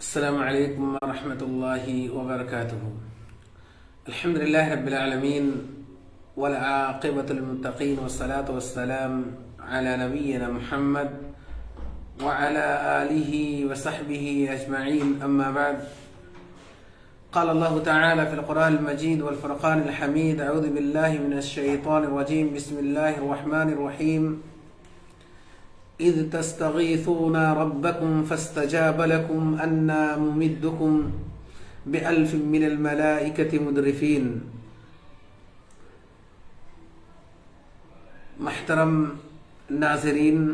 السلام علیکم ورحمۃ اللہ وبرکاتہ۔ الحمد للہ رب العالمین والعاقبۃ للمتقین والصلاة والسلام علی نبینا محمد وعلى آلہ وصحبہ اجمعین، اما بعد۔ قال اللہ تعالی فی القرآن المجید والفرقان الحمید، اعوذ باللہ من الشیطان الرجیم، بسم اللہ الرحمن الرحیم۔ اذ تستغیثون ربکم فاستجاب لکم انا ممدکم بألف من الملائکۃ مردفین۔ محترم ناظرین،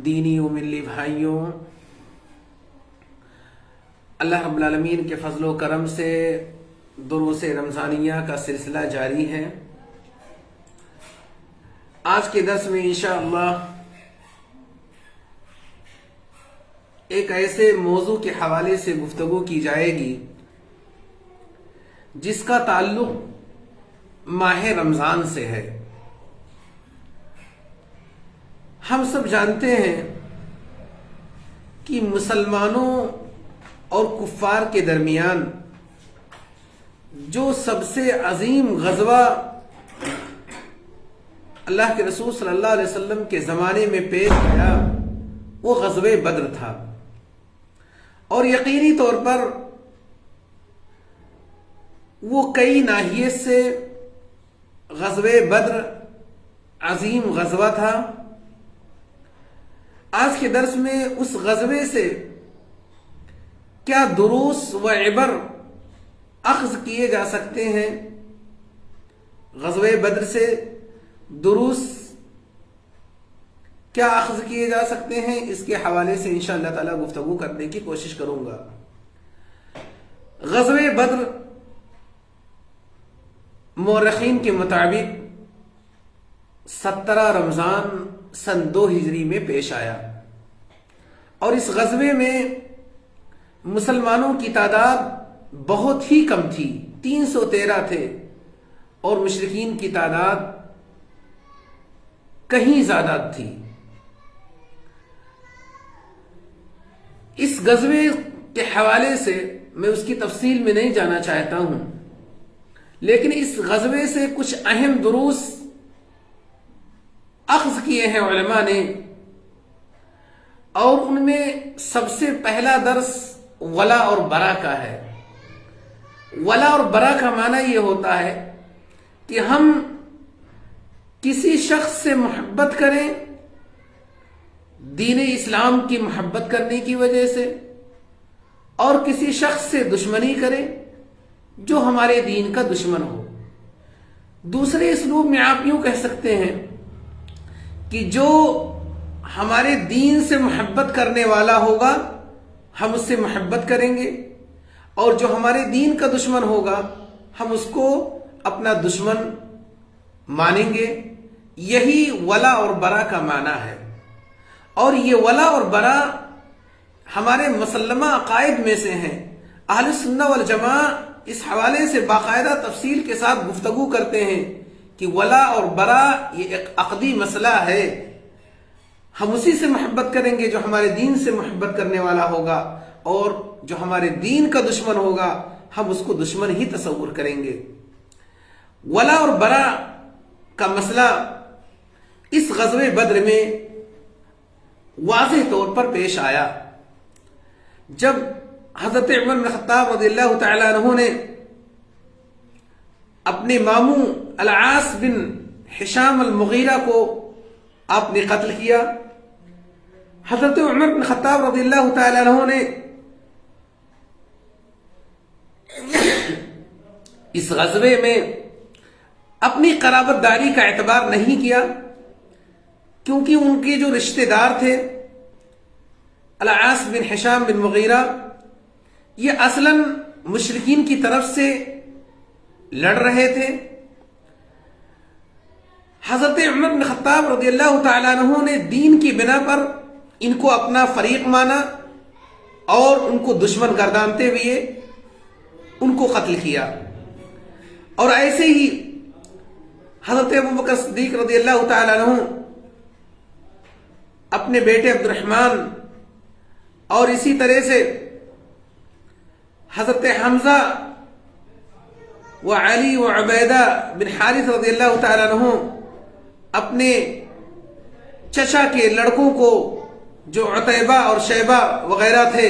دینی و ملی بھائیوں، اللہ رب العالمین کے فضل و کرم سے دروس رمضانیہ کا سلسلہ جاری ہے۔ آج کے درس میں انشاءاللہ ایک ایسے موضوع کے حوالے سے گفتگو کی جائے گی جس کا تعلق ماہ رمضان سے ہے۔ ہم سب جانتے ہیں کہ مسلمانوں اور کفار کے درمیان جو سب سے عظیم غزوہ اللہ کے رسول صلی اللہ علیہ وسلم کے زمانے میں پیش آیا وہ غزوہ بدر تھا، اور یقینی طور پر وہ کئی ناحیے سے غزوہ بدر عظیم غزوہ تھا۔ آج کے درس میں اس غزوے سے کیا دروس و عبر اخذ کیے جا سکتے ہیں، غزوہ بدر سے دروس کیا اخذ کیے جا سکتے ہیں، اس کے حوالے سے انشاءاللہ تعالی گفتگو کرنے کی کوشش کروں گا۔ غزوہ بدر مورخین کے مطابق 17 رمضان سن 2 ہجری میں پیش آیا، اور اس غزوے میں مسلمانوں کی تعداد بہت ہی کم تھی، 313 تھے، اور مشرکین کی تعداد کہیں زیادہ تھی۔ اس غزوے کے حوالے سے میں اس کی تفصیل میں نہیں جانا چاہتا ہوں، لیکن اس غزوے سے کچھ اہم دروس اخذ کیے ہیں علماء نے، اور ان میں سب سے پہلا درس ولا اور برا کا ہے۔ ولا اور برا کا معنی یہ ہوتا ہے کہ ہم کسی شخص سے محبت کریں دین اسلام کی محبت کرنے کی وجہ سے، اور کسی شخص سے دشمنی کریں جو ہمارے دین کا دشمن ہو۔ دوسرے اسلوب میں آپ یوں کہہ سکتے ہیں کہ جو ہمارے دین سے محبت کرنے والا ہوگا ہم اس سے محبت کریں گے، اور جو ہمارے دین کا دشمن ہوگا ہم اس کو اپنا دشمن مانیں گے۔ یہی ولا اور برا کا معنی ہے، اور یہ ولا اور برا ہمارے مسلمہ عقائد میں سے ہیں۔ اہل سنہ والجماعہ اس حوالے سے باقاعدہ تفصیل کے ساتھ گفتگو کرتے ہیں کہ ولا اور برا یہ ایک عقدی مسئلہ ہے، ہم اسی سے محبت کریں گے جو ہمارے دین سے محبت کرنے والا ہوگا، اور جو ہمارے دین کا دشمن ہوگا ہم اس کو دشمن ہی تصور کریں گے۔ ولا اور برا کا مسئلہ اس غزوہ بدر میں واضح طور پر پیش آیا جب حضرت عمر بن خطاب رضی اللہ تعالی عنہ نے اپنے ماموں العاص بن ہشام المغیرہ کو آپ نے قتل کیا۔ حضرت عمر بن خطاب رضی اللہ تعالی عنہ نے اس غزوے میں اپنی قرابت داری کا اعتبار نہیں کیا، کیونکہ ان کے جو رشتہ دار تھے العاص بن ہشام بن مغیرہ، یہ اصلاً مشرکین کی طرف سے لڑ رہے تھے۔ حضرت عمر بن خطاب رضی اللہ تعالیٰ عنہ نے دین کی بنا پر ان کو اپنا فریق مانا، اور ان کو دشمن گردانتے ہوئے ان کو قتل کیا۔ اور ایسے ہی حضرت ابوبکر صدیق رضی اللہ تعالیٰ عنہ اپنے بیٹے عبد الرحمن اور اسی طرح سے حضرت حمزہ و علی و عبیدہ بن حارث رضی اللہ تعالیٰ عنہ اپنے چچا کے لڑکوں کو جو عتیبہ اور شیبہ وغیرہ تھے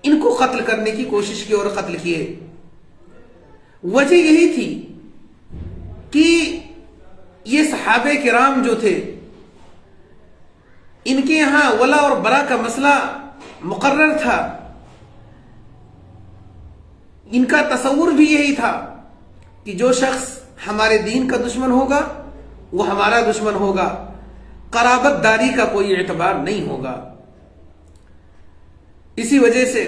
ان کو قتل کرنے کی کوشش کی اور قتل کیے. وجہ یہی تھی کہ یہ صحابہ کرام جو تھے ان کے یہاں ولا اور برا کا مسئلہ مقرر تھا. ان کا تصور بھی یہی تھا کہ جو شخص ہمارے دین کا دشمن ہوگا وہ ہمارا دشمن ہوگا، قرابت داری کا کوئی اعتبار نہیں ہوگا. اسی وجہ سے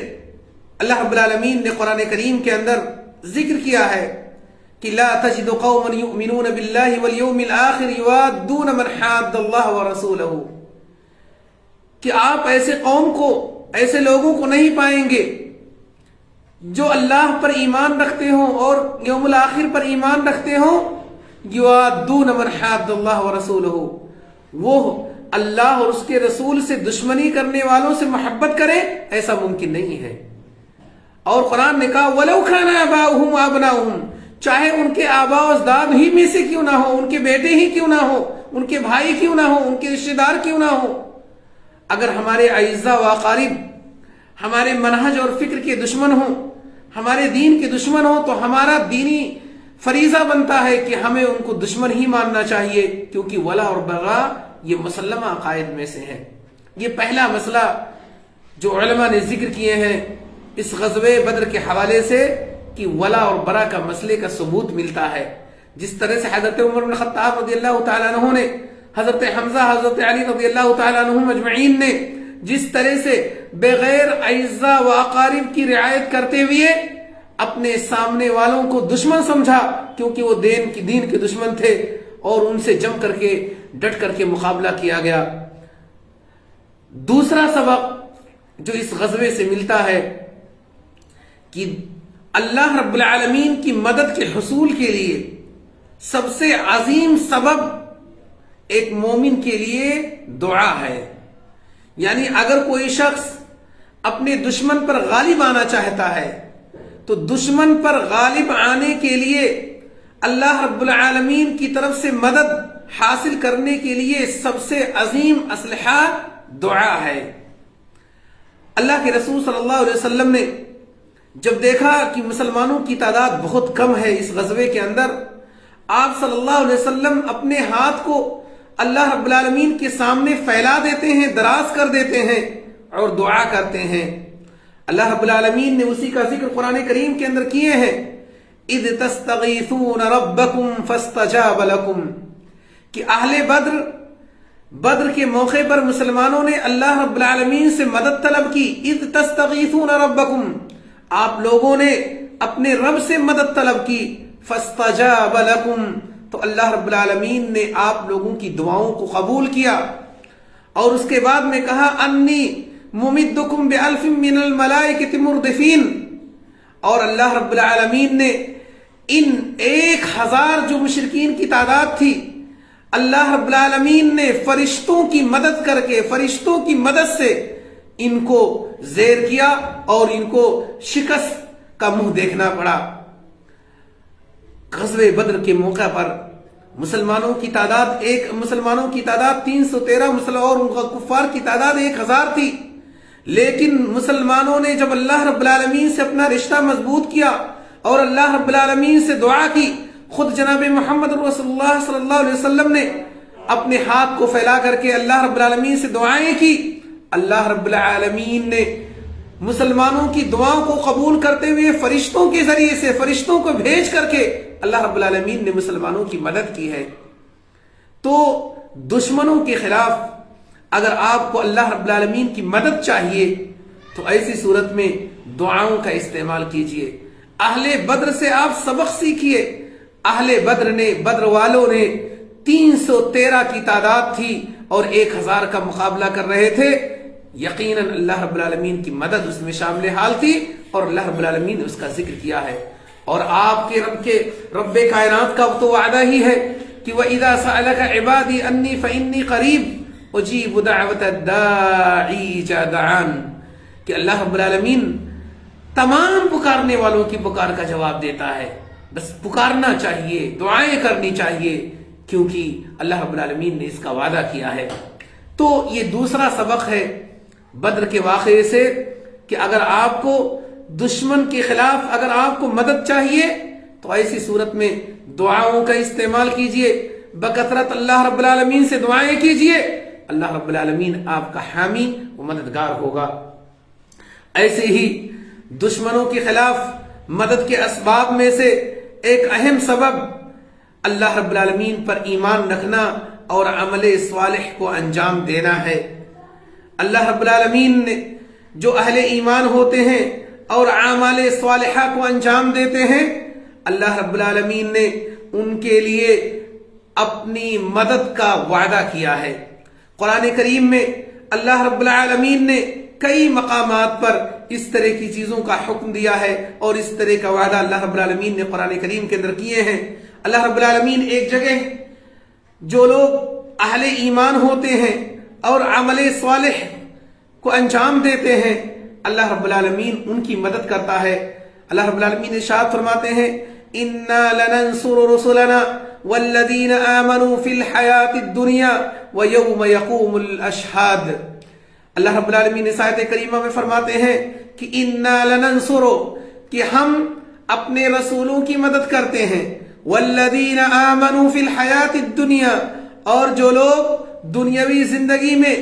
اللہ رب العالمین نے قرآن کریم کے اندر ذکر کیا ہے کہ لا تجد قوما یؤمنون باللہ والیوم الآخر یوادون من حاد اللہ ورسولہ، کہ آپ ایسے قوم کو، ایسے لوگوں کو نہیں پائیں گے جو اللہ پر ایمان رکھتے ہوں اور یوم الآخر پر ایمان رکھتے ہوں. یوادون من حاد اللہ ورسولہ، وہ اللہ اور اس کے رسول سے دشمنی کرنے والوں سے محبت کریں، ایسا ممکن نہیں ہے. اور قرآن نے کہا وَلَوْ كَانَ آبَاؤُهُمْ وَأَبْنَاؤُهُمْ، چاہے ان کے آبا و اجداد ہی میں سے کیوں نہ ہو، ان کے بیٹے ہی کیوں نہ ہو، ان کے بھائی کیوں نہ ہو، ان کے رشتہ دار کیوں نہ ہو، اگر ہمارے اعزاء و اقارب ہمارے منہج اور فکر کے دشمن ہوں، ہمارے دین کے دشمن ہوں، تو ہمارا دینی فریضہ بنتا ہے کہ ہمیں ان کو دشمن ہی ماننا چاہیے، کیونکہ ولا اور بغا یہ مسلمہ عقائد میں سے ہے. یہ پہلا مسئلہ جو علماء نے ذکر کیے ہیں اس غزوہ بدر کے حوالے سے کہ ولا اور برا کا مسئلے کا ثبوت ملتا ہے. جس طرح سے حضرت عمر بن خطاب رضی اللہ تعالیٰ عنہ نے، حضرت حمزہ، حضرت علی رضی اللہ تعالیٰ عنہ اجمعین نے جس طرح سے بغیر اعزاء و اقارب کی رعایت کرتے ہوئے اپنے سامنے والوں کو دشمن سمجھا، کیونکہ وہ دین کے دشمن تھے، اور ان سے جم کر کے ڈٹ کر کے مقابلہ کیا گیا. دوسرا سبق جو اس غزوے سے ملتا ہے کہ اللہ رب العالمین کی مدد کے حصول کے لیے سب سے عظیم سبب ایک مومن کے لیے دعا ہے. یعنی اگر کوئی شخص اپنے دشمن پر غالب آنا چاہتا ہے تو دشمن پر غالب آنے کے لیے اللہ رب العالمین کی طرف سے مدد حاصل کرنے کے لیے سب سے عظیم اسلحہ دعا ہے. اللہ کے رسول صلی اللہ علیہ وسلم نے جب دیکھا کہ مسلمانوں کی تعداد بہت کم ہے اس غزوے کے اندر، آپ صلی اللہ علیہ وسلم اپنے ہاتھ کو اللہ رب العالمین کے سامنے پھیلا دیتے ہیں، دراز کر دیتے ہیں اور دعا کرتے ہیں. اللہ رب العالمین نے اسی کا ذکر قرآن کریم کے اندر کیے ہیں، اذ تستغیثون ربکم فاستجاب لکم، کہ اہل بدر کے موقع پر مسلمانوں نے اللہ رب العالمین سے مدد طلب کی. اذ تستغیثون ربکم، آپ لوگوں نے اپنے رب سے مدد طلب کی. فاستجاب لکم، تو اللہ رب العالمین نے آپ لوگوں کی دعاؤں کو قبول کیا. اور اس کے بعد میں کہا انی ممدکم بألف من الملائکۃ مردفین، اور اللہ رب العالمین نے ان 1000 جو مشرکین کی تعداد تھی، اللہ رب العالمین نے فرشتوں کی مدد کر کے، فرشتوں کی مدد سے ان کو زیر کیا اور ان کو شکست کا منہ دیکھنا پڑا. غزوہ بدر کے موقع پر مسلمانوں کی تعداد 313 اور ان کا کفار کی تعداد 1000 تھی. لیکن مسلمانوں نے جب اللہ رب العالمین سے اپنا رشتہ مضبوط کیا اور اللہ رب العالمین سے دعا کی، خود جناب محمد رسول اللہ صلی اللہ علیہ وسلم نے اپنے ہاتھ کو پھیلا کر کے اللہ رب العالمین سے دعائیں کی. اللہ رب العالمین نے مسلمانوں کی دعاؤں کو قبول کرتے ہوئے فرشتوں کے ذریعے سے، فرشتوں کو بھیج کر کے اللہ رب العالمین نے مسلمانوں کی مدد کی ہے. تو دشمنوں کے خلاف اگر آپ کو اللہ رب العالمین کی مدد چاہیے تو ایسی صورت میں دعاؤں کا استعمال کیجئے. اہل بدر سے آپ سبق سیکھیے. اہل بدر والوں نے 313 کی تعداد تھی اور 1000 کا مقابلہ کر رہے تھے. یقیناً اللہ رب العالمین کی مدد اس میں شامل حال تھی اور اللہ رب العالمین نے اس کا ذکر کیا ہے. اور آپ کے رب کائنات کا تو وعدہ ہی ہے کہ وَإِذَا سَأَلَكَ عِبَادِي أَنِّي فَإِنِّي قَرِيبٌ أُجِيبُ دَعْوَةَ الدَّاعِي إِذَا دَعَانِ. کہ اللہ رب العالمین تمام پکارنے والوں کی پکار کا جواب دیتا ہے. بس پکارنا چاہیے، دعائیں کرنی چاہیے، کیونکہ اللہ رب العالمین نے اس کا وعدہ کیا ہے. تو یہ دوسرا سبق ہے بدر کے واقعے سے کہ اگر آپ کو دشمن کے خلاف اگر آپ کو مدد چاہیے تو ایسی صورت میں دعاؤں کا استعمال کیجئے، بکثرت اللہ رب العالمین سے دعائیں کیجئے. اللہ رب العالمین آپ کا حامی و مددگار ہوگا. ایسے ہی دشمنوں کے خلاف مدد کے اسباب میں سے ایک اہم سبب اللہ رب العالمین پر ایمان رکھنا اور عمل صالح کو انجام دینا ہے. اللہ رب العالمین نے جو اہل ایمان ہوتے ہیں اور اعمال صالحہ کو انجام دیتے ہیں، اللہ رب العالمین نے ان کے لیے اپنی مدد کا وعدہ کیا ہے. قرآن کریم میں اللہ رب العالمین نے کئی مقامات پر اس طرح کی چیزوں کا حکم دیا ہے اور اس طرح کا وعدہ اللہ رب العالمین نے قرآن کریم کے اندر کیے ہیں. اللہ رب العالمین ایک جگہ جو لوگ اہل ایمان ہوتے ہیں اور عمل صالح کو انجام دیتے ہیں، اللہ رب العالمین ان کی مدد کرتا ہے. اللہ رب العالمین ارشاد فرماتے ہیں اِنَّا لَنَنْصُرُ رُسُلَنَا وَالَّذِينَ آمَنُوا فِي الْحَيَاةِ الدُّنْيَا وَيَوْمَ يَقُومُ الْأَشْهَادُ. اللہ رب العالمین اس آیت کریمہ میں فرماتے ہیں کہ اِنَّا لَنَنْصُرُ، کہ ہم اپنے رسولوں کی مدد کرتے ہیں، وَالَّذِينَ آمَنُوا فِي الْحَيَاةِ الدُّنْيَا، اور جو لوگ دنیاوی زندگی میں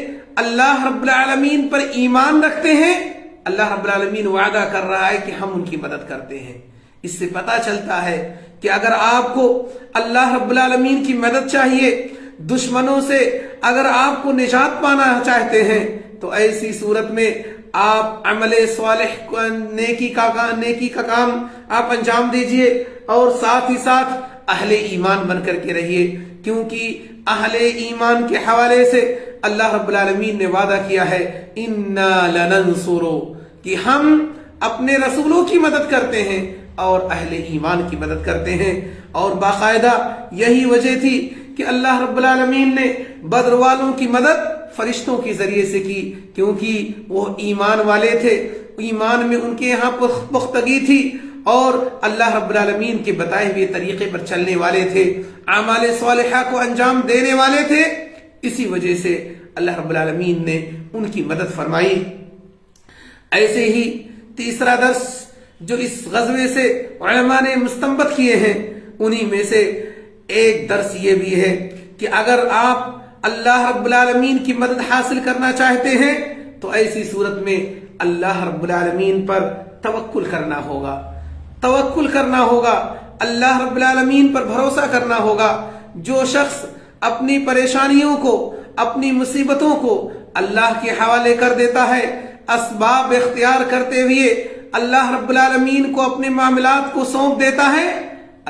اللہ رب العالمین پر ایمان رکھتے ہیں، اللہ رب العالمین وعدہ کر رہا ہے کہ ہم ان کی مدد کرتے ہیں. اس سے پتہ چلتا ہے کہ اگر آپ کو اللہ رب العالمین کی مدد چاہیے، دشمنوں سے اگر آپ کو نجات پانا چاہتے ہیں، تو ایسی صورت میں آپ عمل صالح نیکی کا کام آپ انجام دیجئے اور ساتھ ہی ساتھ اہل ایمان بن کر کے رہیے، کیونکہ اہل ایمان کے حوالے سے اللہ رب العالمین نے وعدہ کیا ہے اِنَّا لَنَنْصُرُ، کہ ہم اپنے رسولوں کی مدد کرتے ہیں اور اہل ایمان کی مدد کرتے ہیں. اور باقاعدہ یہی وجہ تھی کہ اللہ رب العالمین نے بدر والوں کی مدد فرشتوں کے ذریعے سے کی، کیونکہ وہ ایمان والے تھے، ایمان میں ان کے یہاں پختگی تھی اور اللہ رب العالمین کے بتائے ہوئے طریقے پر چلنے والے تھے، اعمال صالحہ کو انجام دینے والے تھے. اسی وجہ سے اللہ رب العالمین نے ان کی مدد فرمائی. ایسے ہی تیسرا درس جو اس غزوے سے علماء نے مستنبط کیے ہیں، انہی میں سے ایک درس یہ بھی ہے کہ اگر آپ اللہ رب العالمین کی مدد حاصل کرنا چاہتے ہیں تو ایسی صورت میں اللہ رب العالمین پر توکل کرنا ہوگا، اللہ رب العالمین پر بھروسہ کرنا ہوگا. جو شخص اپنی پریشانیوں کو، اپنی مصیبتوں کو اللہ کے حوالے کر دیتا ہے، اسباب اختیار کرتے ہوئے اللہ رب العالمین کو اپنے معاملات کو سونپ دیتا ہے،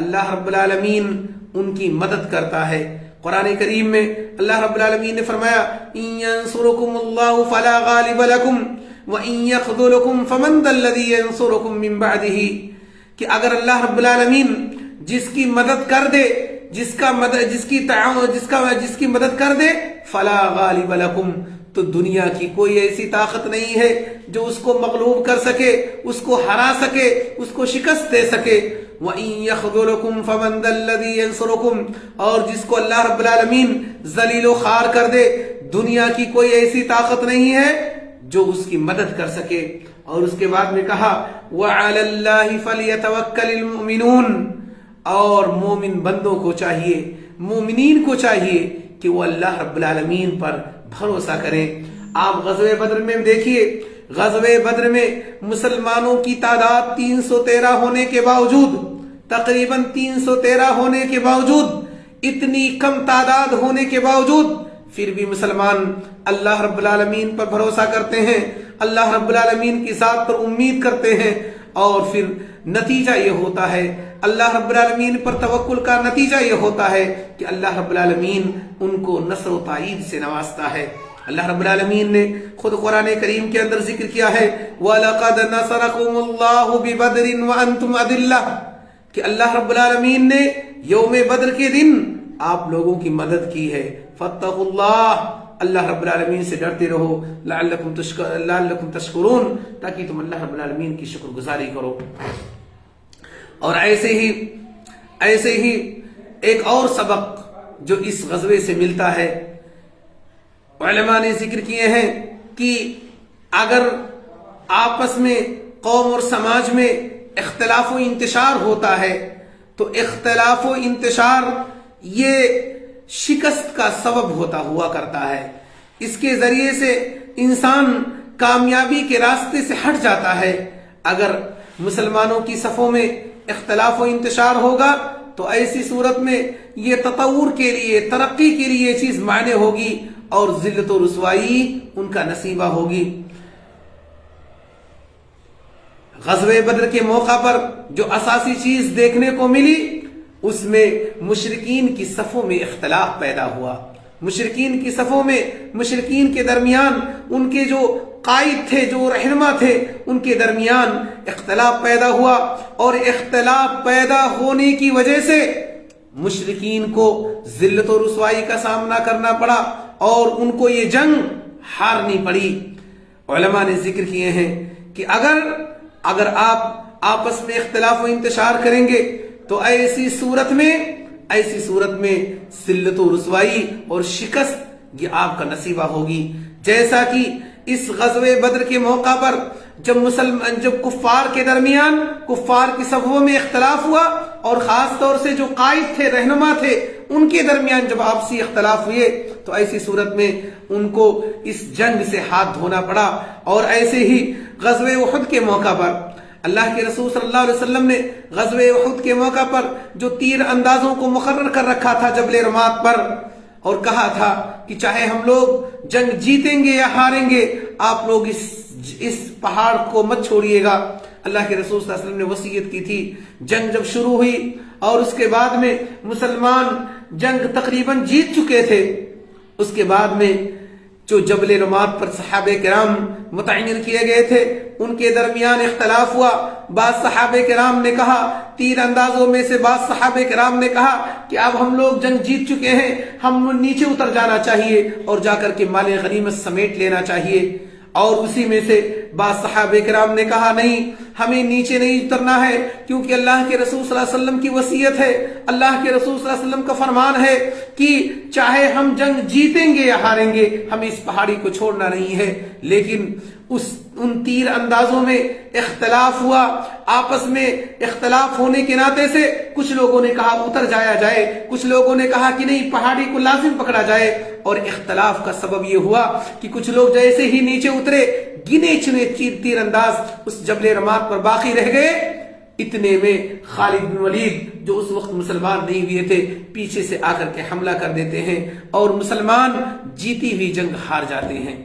اللہ رب العالمین ان کی مدد کرتا ہے. قرآن کریم میں اللہ رب العالمین نے فرمایا إِن يَنْصُرُكُمُ اللَّهُ فَلَا غَالِبَ لَكُمْ وَإِن يَخْذُلْكُمْ فَمَنْ ذَا الَّذِي يَنْصُرُكُمْ مِنْ بَعْدِهِ، کہ اگر اللہ رب العالمین جس کی مدد کر دے، جس کی مدد کر دے، فَلَا غَالِبَ لَكُمْ، تو دنیا کی کوئی ایسی طاقت نہیں ہے جو اس کو مغلوب کر سکے، اس کو ہرا سکے، اس کو شکست دے سکے. وَإِن يَخْذُلْكُمْ فَمَنْ ذَا الَّذِي يَنْصُرُكُمْ، اور جس کو اللہ رب العالمین ذلیل و خوار کر دے، دنیا کی کوئی ایسی طاقت نہیں ہے جو اس کی مدد کر سکے. اور اس کے بعد میں کہا وَعَلَى اللَّهِ فَلْيَتَوَكَّلِ الْمُؤْمِنُونَ، اور مومن بندوں کو چاہیے، مومنین کو چاہیے کہ وہ اللہ رب العالمین پر بھروسہ کریں. آپ غزوہ بدر میں دیکھیے، غزوہ بدر میں مسلمانوں کی تعداد 313 ہونے کے باوجود، تقریباً 313 ہونے کے باوجود، اتنی کم تعداد ہونے کے باوجود پھر بھی مسلمان اللہ رب العالمین پر بھروسہ کرتے ہیں، اللہ رب العالمین کی ذات پر امید کرتے ہیں، اور پھر نتیجہ یہ ہوتا ہے، اللہ رب العالمین پر توکل کا نتیجہ یہ ہوتا ہے کہ اللہ رب العالمین ان کو نصر و تائید سے نوازتا ہے. اللہ رب العالمین نے خود قرآن کریم کے اندر ذکر کیا ہے وَلَقَدْ نَصَرَكُمُ اللَّهُ بِبَدْرٍ وَأَنْتُمْ أَذِلَّةٌ، کہ اللہ رب العالمین نے یوم بدر کے دن آپ لوگوں کی مدد کی ہے. فَاتَّقُوا اللَّهَ، اللہ رب العالمین سے ڈرتے رہو، لعلکم تشکرون، تاکہ تم اللہ رب العالمین کی شکر گزاری کرو۔ اور ایسے ہی ایک اور سبق جو اس غزوے سے ملتا ہے، علماء نے ذکر کیے ہیں کہ اگر آپس میں قوم اور سماج میں اختلاف و انتشار ہوتا ہے تو اختلاف و انتشار یہ شکست کا سبب ہوتا ہوا کرتا ہے، اس کے ذریعے سے انسان کامیابی کے راستے سے ہٹ جاتا ہے۔ اگر مسلمانوں کی صفوں میں اختلاف و انتشار ہوگا تو ایسی صورت میں یہ تطور کے لیے، ترقی کے لیے یہ چیز معنی ہوگی اور ذلت و رسوائی ان کا نصیبہ ہوگی۔ غزوہ بدر کے موقع پر جو اساسی چیز دیکھنے کو ملی، اس میں مشرکین کی صفوں میں اختلاف پیدا ہوا، مشرکین کی صفوں میں، مشرکین کے درمیان، ان کے جو قائد تھے، جو رہنما تھے، ان کے درمیان اختلاف پیدا ہوا، اور اختلاف پیدا ہونے کی وجہ سے مشرکین کو ذلت و رسوائی کا سامنا کرنا پڑا اور ان کو یہ جنگ ہارنی پڑی۔ علماء نے ذکر کیے ہیں کہ اگر آپ آپس میں اختلاف و انتشار کریں گے تو ایسی صورت میں ذلت و رسوائی اور شکست یہ آپ کا نصیبہ ہوگی۔ جیسا کہ اس غزوہ بدر کے موقع پر جب کفار کے درمیان، کفار کی صفوں میں اختلاف ہوا اور خاص طور سے جو قائد تھے، رہنما تھے، ان کے درمیان جب آپسی اختلاف ہوئے تو ایسی صورت میں ان کو اس جنگ سے ہاتھ دھونا پڑا۔ اور ایسے ہی غزوہ احد کے موقع پر اللہ کے رسول صلی اللہ علیہ وسلم نے غزوہ احد کے موقع پر جو تیر اندازوں کو مقرر کر رکھا تھا جبل رمات پر، اور کہا تھا کہ چاہے ہم لوگ جنگ جیتیں گے یا ہاریں گے، آپ لوگ اس پہاڑ کو مت چھوڑیے گا۔ اللہ کے رسول صلی اللہ علیہ وسلم نے وصیت کی تھی۔ جنگ جب شروع ہوئی اور اس کے بعد میں مسلمان جنگ تقریباً جیت چکے تھے، اس کے بعد میں جو جبل رمات پر صحابہ کرام متعین کیے گئے تھے، ان کے درمیان اختلاف ہوا۔ بعض صحابہ کرام نے کہا، تیر اندازوں میں سے بعض صحابہ کرام نے کہا کہ اب ہم لوگ جنگ جیت چکے ہیں، ہم نیچے اتر جانا چاہیے اور جا کر کے مال غنیمت سمیٹ لینا چاہیے۔ اور اسی میں سے بعض صحابہ کرام نے کہا، نہیں، ہمیں نیچے نہیں اترنا ہے، کیونکہ اللہ کے رسول صلی اللہ علیہ وسلم کی وصیت ہے، اللہ کے رسول صلی اللہ علیہ وسلم کا فرمان ہے کہ چاہے ہم جنگ جیتیں گے یا ہاریں گے، ہمیں اس پہاڑی کو چھوڑنا نہیں ہے۔ لیکن ان تیر اندازوں میں اختلاف ہوا، آپس میں اختلاف ہونے کے ناطے سے کچھ لوگوں نے کہا اتر جایا جائے، کچھ لوگوں نے کہا کہ نہیں، پہاڑی کو لازم پکڑا جائے۔ اور اختلاف کا سبب یہ ہوا کہ کچھ لوگ جیسے ہی نیچے اترے، گنے چنے تیر انداز اس جبل رمات پر باقی رہ گئے۔ اتنے میں خالد بن ولید، جو اس وقت مسلمان نہیں ہوئے تھے، پیچھے سے آ کر کے حملہ کر دیتے ہیں اور مسلمان جیتی ہوئی جنگ ہار جاتے ہیں۔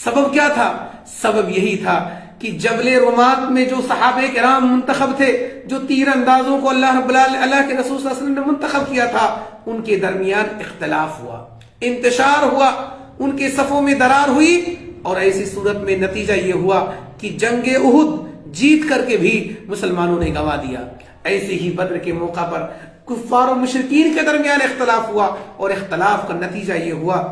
سبب کیا تھا؟ سبب یہی تھا کہ جبل رمات میں جو صحابہ کرام منتخب تھے، جو تیر اندازوں کو اللہ کے رسول صلی اللہ علیہ وسلم نے منتخب کیا تھا، ان کے درمیان اختلاف ہوا، انتشار ہوا، ان کے صفوں میں درار ہوئی، اور ایسی صورت میں نتیجہ یہ ہوا کہ جنگ احد جیت کر کے بھی مسلمانوں نے گنوا دیا۔ ایسے ہی بدر کے موقع پر کفار و مشرکین کے درمیان اختلاف ہوا، اور اختلاف کا نتیجہ یہ ہوا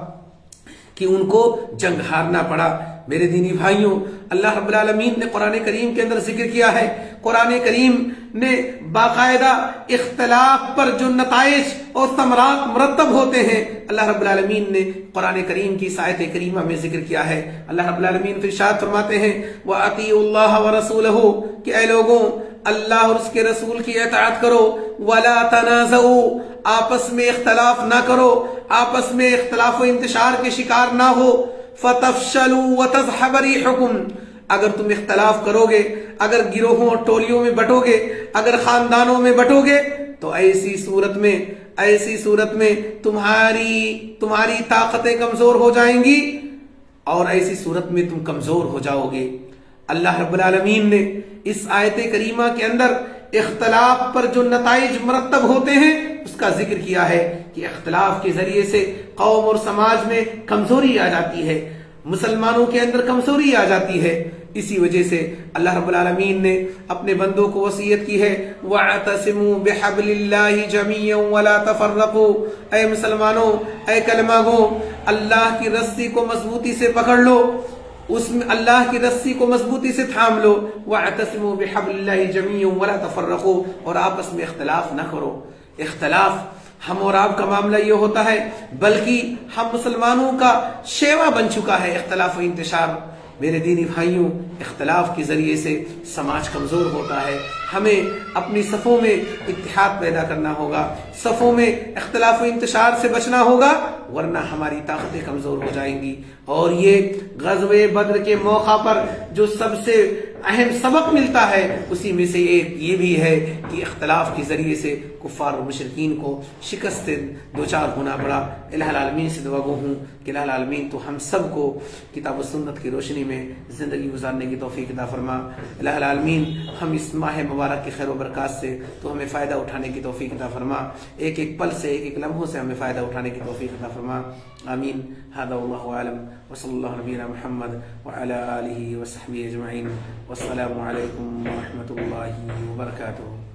کہ ان کو جنگ ہارنا پڑا۔ میرے دینی بھائیوں، اللہ رب العالمین نے قرآن کریم کے اندر ذکر کیا ہے، قرآن کریم نے باقاعدہ اختلاف پر جو نتائج اور ثمرات مرتب ہوتے ہیں، اللہ رب العالمین نے قرآن کریم کی آیت کریمہ میں ذکر کیا ہے۔ اللہ رب العالمین ارشاد فرماتے ہیں، وَأَطِيعُوا اللَّهَ وَرَسُولَهُ، کہ اے لوگوں، اللہ اور اس کے رسول کی اطاعت کرو، وَلَا تَنَازَعُوا، آپس میں اختلاف نہ کرو، آپس میں اختلاف و انتشار کے شکار نہ ہو، فَتَفْشَلُوا وَتَذْهَبَ رِيحُكُمْ، اگر تم اختلاف کرو گے، اگر گروہوں اور ٹولیوں میں بٹو گے، اگر خاندانوں میں بٹو گے، تو ایسی صورت میں تمہاری طاقتیں کمزور ہو جائیں گی، اور ایسی صورت میں تم کمزور ہو جاؤ گے۔ اللہ رب العالمین نے اس آیت کریمہ کے اندر اختلاف پر جو نتائج مرتب ہوتے ہیں اس کا ذکر کیا ہے کہ اختلاف کے ذریعے سے قوم اور سماج میں کمزوری آ جاتی ہے۔ مسلمانوں کے اندر کمزوری آ جاتی ہے. اسی وجہ سے اللہ رب العالمین نے اپنے بندوں کو وصیت کی ہے وَاعْتَصِمُوا بِحَبْلِ اللَّهِ جَمِيعًا وَلَا تَفَرَّقُوا. اے مسلمانوں، اے کلمہ گو، اللہ کی رسی کو مضبوطی سے پکڑ لو، اس میں اللہ کی رسی کو مضبوطی سے تھام لو. وَاعْتَصِمُوا بِحَبْلِ اللَّهِ جَمِيعًا وَلَا تَفَرَّقُوا. اور آپس میں اختلاف نہ کرو. اختلاف ہم اور آپ کا معاملہ یہ ہوتا ہے، بلکہ ہم مسلمانوں کا شیوا بن چکا ہے اختلاف و انتشار. میرے دینی بھائیوں، اختلاف کے ذریعے سے سماج کمزور ہوتا ہے. ہمیں اپنی صفوں میں اتحاد پیدا کرنا ہوگا، صفوں میں اختلاف و انتشار سے بچنا ہوگا، ورنہ ہماری طاقتیں کمزور ہو جائیں گی. اور یہ غزوہ بدر کے موقع پر جو سب سے اہم سبق ملتا ہے اسی میں سے ایک یہ بھی ہے کہ اختلاف کے ذریعے سے کفار و مشرکین کو شکست سے دوچار ہونا پڑا. الہ العالمین سے دعا گو ہوں کہ الہ العالمین تو ہم سب کو کتاب و سنت کی روشنی میں زندگی گزارنے کی توفیق عطا فرما. الہ العالمین ہم اس ماہ مبارک کی خیر و برکات سے تو ہمیں فائدہ اٹھانے کی توفیق عطا فرما. ایک ایک پل سے، ایک ایک لمحوں سے ہمیں فائدہ اٹھانے کی توفیق عطا فرما. آمین. هذا والله اعلم وصلی اللہ نبینا محمد وعلى آلہ وصحبہ اجمعین. والسلام علیکم ورحمۃ اللہ وبرکاتہ.